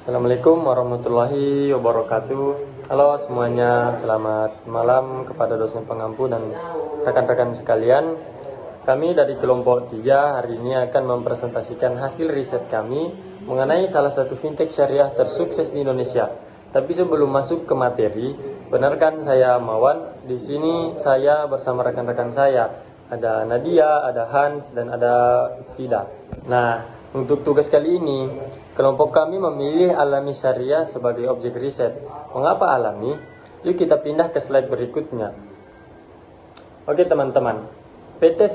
Assalamualaikum warahmatullahi wabarakatuh. Halo semuanya, selamat malam kepada dosen pengampu dan rekan-rekan sekalian. Kami dari kelompok 3 hari ini akan mempresentasikan hasil riset kami mengenai salah satu fintech syariah tersukses di Indonesia. Tapi sebelum masuk ke materi, benarkan saya Mawan. Di sini saya bersama rekan-rekan saya. Ada Nadia, ada Hans, dan ada Fida. Nah, untuk tugas kali ini, kelompok kami memilih alami syariah sebagai objek riset. Mengapa alami? Yuk kita pindah ke slide berikutnya. Oke teman-teman, PT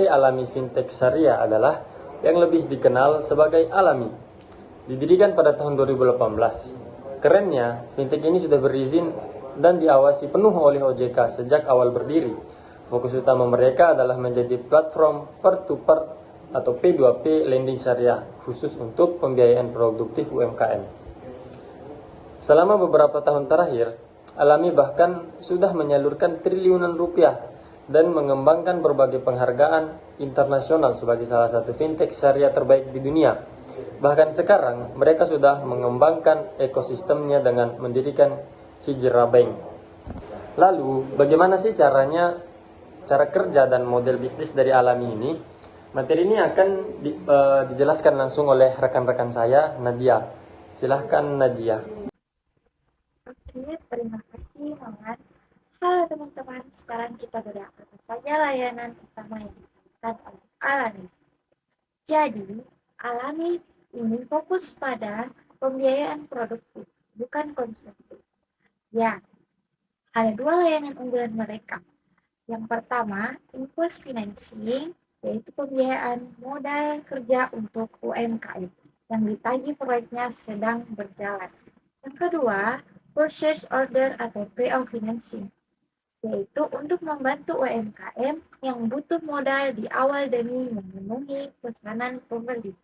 Alami Fintech Syariah adalah yang lebih dikenal sebagai Alami. Didirikan pada tahun 2018. Kerennya, fintech ini sudah berizin dan diawasi penuh oleh OJK sejak awal berdiri. Fokus utama mereka adalah menjadi platform per-to-per atau P2P lending syariah khusus untuk pembiayaan produktif UMKM. Selama beberapa tahun terakhir, Alami bahkan sudah menyalurkan triliunan rupiah dan mengembangkan berbagai penghargaan internasional sebagai salah satu fintech syariah terbaik di dunia. Bahkan sekarang mereka sudah mengembangkan ekosistemnya dengan mendirikan Hijrah Bank. Lalu, bagaimana sih cara kerja dan model bisnis dari Alami ini? Materi ini akan dijelaskan langsung oleh rekan-rekan saya, Nadia. Silahkan Nadia. Oke, terima kasih Maman. Halo teman-teman, sekarang kita bedah apa saja layanan utama yang ditawarkan oleh Alami. Jadi, Alami ini fokus pada pembiayaan produktif, bukan konsumtif. Ya, ada 2 layanan unggulan mereka. Yang pertama, Infus Financing, yaitu pembiayaan modal kerja untuk UMKM yang ditagih proyeknya sedang berjalan. Yang kedua, Purchase Order atau PO Financing, yaitu untuk membantu UMKM yang butuh modal di awal demi memenuhi pesanan pembeli.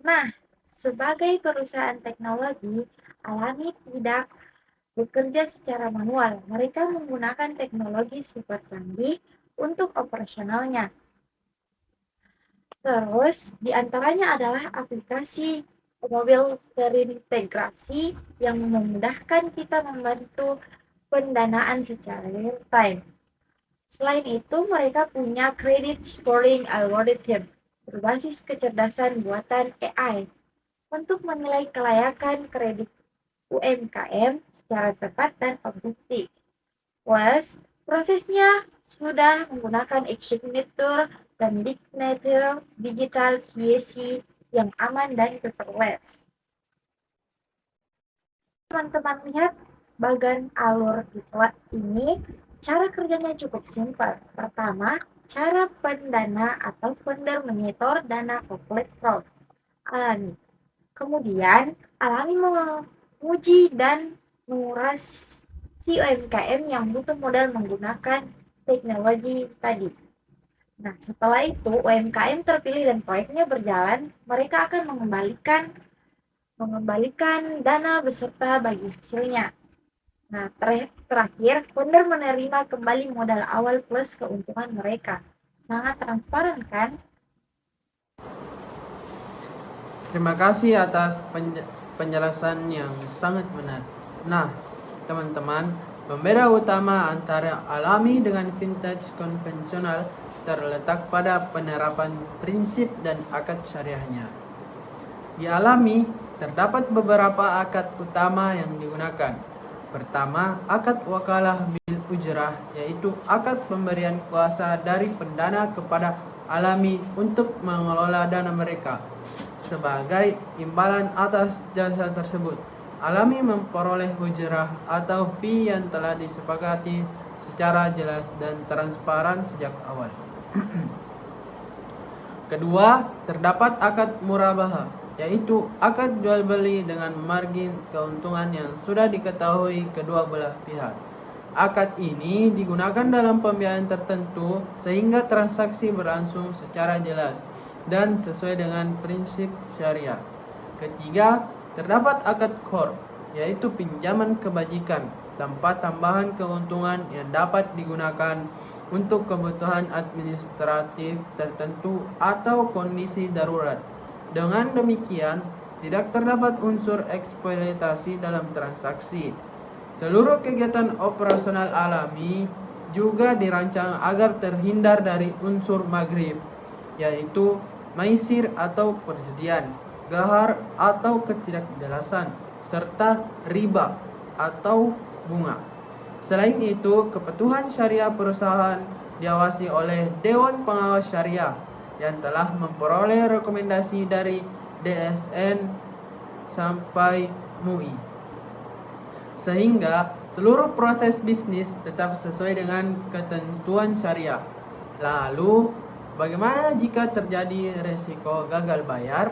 Nah, sebagai perusahaan teknologi, Alami tidak bekerja secara manual. Mereka menggunakan teknologi super canggih untuk operasionalnya. Terus, diantaranya adalah aplikasi mobil terintegrasi yang memudahkan kita membantu pendanaan secara real time. Selain itu, mereka punya credit scoring algorithm berbasis kecerdasan buatan AI untuk menilai kelayakan kredit UMKM secara tepat dan objektif. Plus, prosesnya sudah menggunakan signature dan digital KYC yang aman dan paperless. Teman-teman lihat bagian alur ini, cara kerjanya cukup simpel. Pertama, cara pendana atau funder menyetor dana ke platform Alami. Kemudian, Alami menguji dan menguras si UMKM yang butuh modal menggunakan teknologi tadi. Nah, setelah itu UMKM terpilih dan proyeknya berjalan, mereka akan mengembalikan dana beserta bagi hasilnya. Nah, terakhir, founder menerima kembali modal awal plus keuntungan mereka. Sangat transparan kan? Terima kasih atas penjelasan yang sangat benar. Nah, teman-teman, pembeda utama antara Alami dengan fintech konvensional terletak pada penerapan prinsip dan akad syariahnya. Di Alami, terdapat beberapa akad utama yang digunakan. Pertama, akad wakalah bil ujrah, yaitu akad pemberian kuasa dari pendana kepada Alami untuk mengelola dana mereka. Sebagai imbalan atas jasa tersebut, Alami memperoleh ujrah atau fee yang telah disepakati secara jelas dan transparan sejak awal. Kedua, terdapat akad murabahah, yaitu akad jual beli dengan margin keuntungan yang sudah diketahui kedua belah pihak. Akad ini digunakan dalam pembiayaan tertentu sehingga transaksi berlangsung secara jelas dan sesuai dengan prinsip syariah. Ketiga, terdapat akad qard, yaitu pinjaman kebajikan tanpa tambahan keuntungan yang dapat digunakan untuk kebutuhan administratif tertentu atau kondisi darurat. Dengan demikian, tidak terdapat unsur eksploitasi dalam transaksi. Seluruh kegiatan operasional alami juga dirancang agar terhindar dari unsur maghrib, yaitu maisir atau perjudian, gahar atau ketidakjelasan, serta riba atau bunga. Selain itu, kepatuhan syariah perusahaan diawasi oleh Dewan Pengawas Syariah yang telah memperoleh rekomendasi dari DSN sampai MUI, sehingga seluruh proses bisnis tetap sesuai dengan ketentuan syariah. Lalu, bagaimana jika terjadi risiko gagal bayar?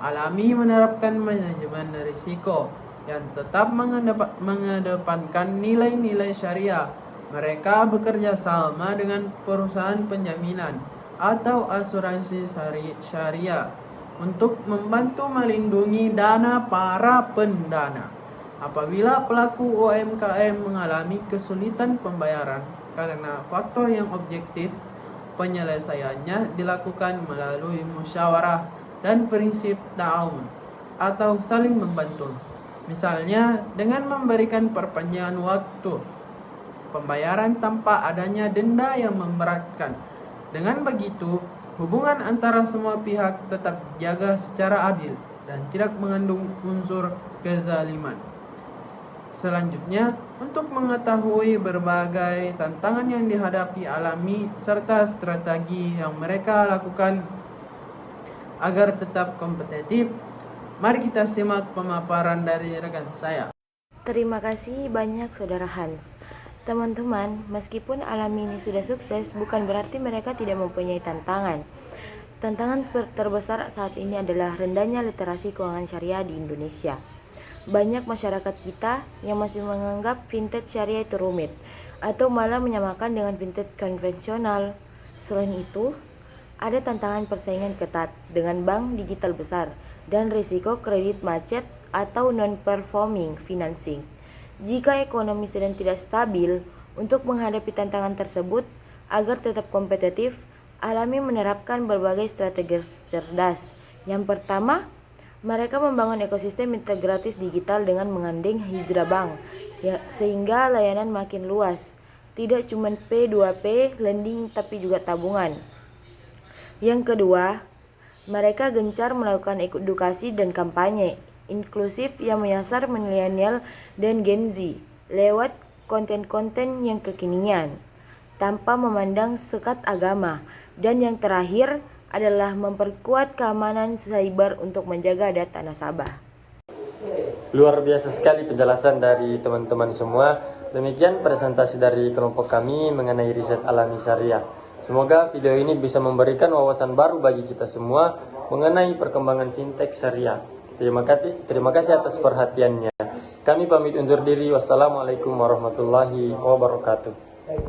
Alami menerapkan manajemen risiko yang tetap mengedepankan nilai-nilai syariah. Mereka bekerja sama dengan perusahaan penjaminan atau asuransi syariah untuk membantu melindungi dana para pendana. Apabila pelaku UMKM mengalami kesulitan pembayaran karena faktor yang objektif, penyelesaiannya dilakukan melalui musyawarah dan prinsip ta'awun atau saling membantu. Misalnya dengan memberikan perpanjangan waktu pembayaran tanpa adanya denda yang memberatkan. Dengan begitu, hubungan antara semua pihak tetap dijaga secara adil dan tidak mengandung unsur kezaliman. Selanjutnya, untuk mengetahui berbagai tantangan yang dihadapi alami serta strategi yang mereka lakukan agar tetap kompetitif, mari kita simak pemaparan dari rekan saya. Terima kasih banyak Saudara Hans. Teman-teman, meskipun alami ini sudah sukses, bukan berarti mereka tidak mempunyai tantangan. Tantangan terbesar saat ini adalah rendahnya literasi keuangan syariah di Indonesia. Banyak masyarakat kita yang masih menganggap fintech syariah itu rumit, atau malah menyamakan dengan fintech konvensional. Selain itu, ada tantangan persaingan ketat dengan bank digital besar dan risiko kredit macet atau non-performing financing. Jika ekonomi sedang tidak stabil, untuk menghadapi tantangan tersebut agar tetap kompetitif, Alami menerapkan berbagai strategi cerdas. Yang pertama, mereka membangun ekosistem integratif digital dengan menggandeng Hijrah Bank, sehingga layanan makin luas. Tidak cuma P2P, lending, tapi juga tabungan. Yang kedua, mereka gencar melakukan edukasi dan kampanye inklusif yang menyasar milenial dan Gen Z lewat konten-konten yang kekinian tanpa memandang sekat agama. Dan yang terakhir adalah memperkuat keamanan cyber untuk menjaga data nasabah. Luar biasa sekali penjelasan dari teman-teman semua. Demikian presentasi dari kelompok kami mengenai riset alami syariah. Semoga video ini bisa memberikan wawasan baru bagi kita semua mengenai perkembangan fintech syariah. Terima kasih atas perhatiannya. Kami pamit undur diri. Wassalamualaikum warahmatullahi wabarakatuh.